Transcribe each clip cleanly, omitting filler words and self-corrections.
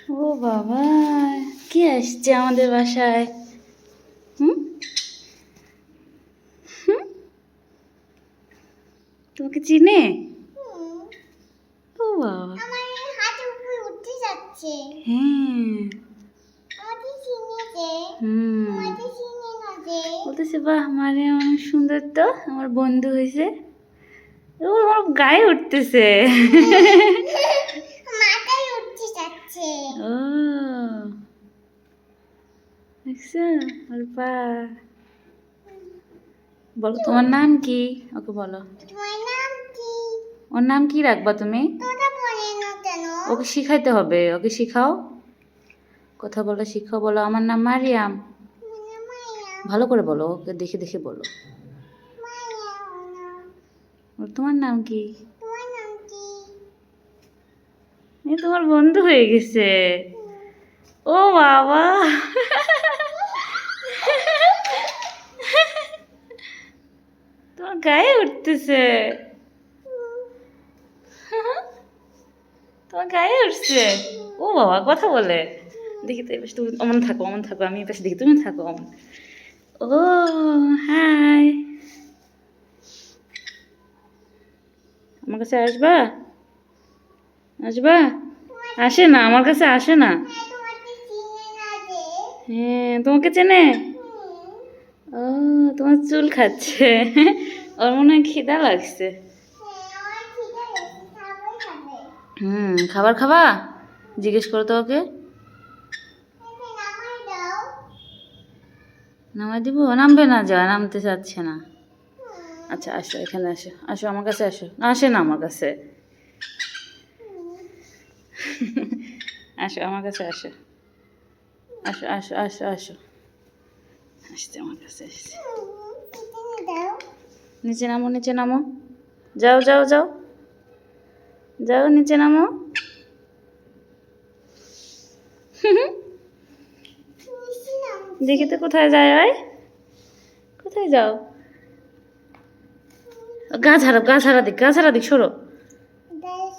ও বাবা, কি আসছে আমাদের বাসায়? হুম হুম, তোমাকে চিনে? ও বাবা, আমার হাতের উপরে উঠতে যাচ্ছে। হ্যাঁ। আমাকে চিনেছে। হুম, আমাকে চিনে না যে। বলতেছে বাহ মানে অনেক সুন্দর, তো আমার বন্ধু হয়েছে। ও আমার গায়ে উঠতেছে। মাথায় উঠতে যাচ্ছে। ও দেখছো ওর পা। বলো তোমার নাম কি, ওকে বলো। তোমার নাম কি? ওর নাম কি রাখবা তুমি? তোরা বলে না কেন? ওকে শিখাইতে হবে, ওকে শিখাও, কথা বলা শিখাও। বলো আমার নাম মারিয়াম। মানে মায়া, ভালো করে বলো, ওকে দেখে দেখে বলো। মায়া না। তোমার নাম কি? তোমার নাম কি? এ তোমার বন্ধু হয়ে গেছে। ও বাবা, তোমার গায়ে উঠতেছে, তোমার গায়ে উঠছে। ও বাবা কথা বলে, দেখি তো এবার তুমি অমন থাকো, অমন থাকো, আমি এবার দেখি তুমি থাকো অমন। ও হাই, আমার কাছে আসবা? আসবা? আসে না, আমার কাছে আসে না। তোমাকে চিনে না যে। হ্যাঁ তোমাকে চেনে। ও তোমার চুল খাচ্ছে। ওর মনে হয় খিদা লাগছে। আমার খিদে লেগেছে, খাবার খাবে। খাবার খাবা? জিজ্ঞেস করো তো ওকে। নামাই দাও। নামাই দিব? নামবে না, যা নামতে চাচ্ছে না। আচ্ছা আসো, এখানে আসো, আসো আমার কাছে আসো। আসে না আমার কাছে। আসো আমার কাছে আসো, আসো আসো আসো আসো। আসছে আমার কাছে, আসছে। এখানে দাও। নিচে নামো, নিচে নামো, যাও যাও যাও, যাও নিচে নামো। মিষ্টি নাম। দেখি তো কোথায় যায় ওই, কোথায় যাও? গাছ হারা, গাছ হারা দিক, গাছ হারা দিক, সরো।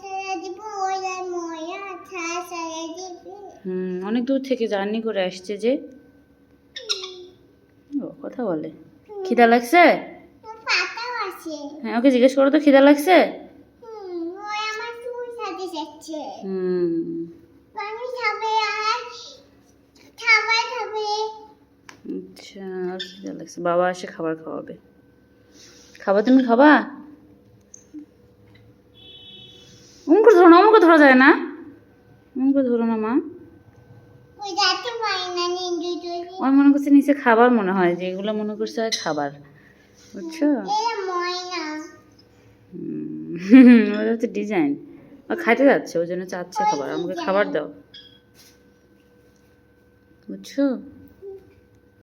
সারা দিব ওরা ময়া সারা দিবে। অনেক দূর থেকে জার্নি করে আসছে যে। ও কথা বলে। খিদা লাগছে? পাতাও আছে। হ্যাঁ ওকে জিজ্ঞেস করো তো, খিদা লাগছে? ওই আমার চুল সাথে যাচ্ছে। পানি খাবে আর খাবার খাবে। আচ্ছা, আর খিদা লাগছে, বাবা এসে খাবার খাওয়াবে। খাবা তুমি, খাবা? অমন করে ধরো না, অমন করে ধরা যায় না, অমন করে ধরো না মা। ওই যাতে পারি না নিন্দু যদি। ওই মনে করছে নিচে খাবার, মনে হয় যে এগুলো মনে করছে হয় খাবার, বুঝছো? এরা ময়না। ওটা হচ্ছে ডিজাইন। ও খাইতে যাচ্ছে, ওই জন্য চাচ্ছে খাবার, আমাকে খাবার দাও, বুঝছো?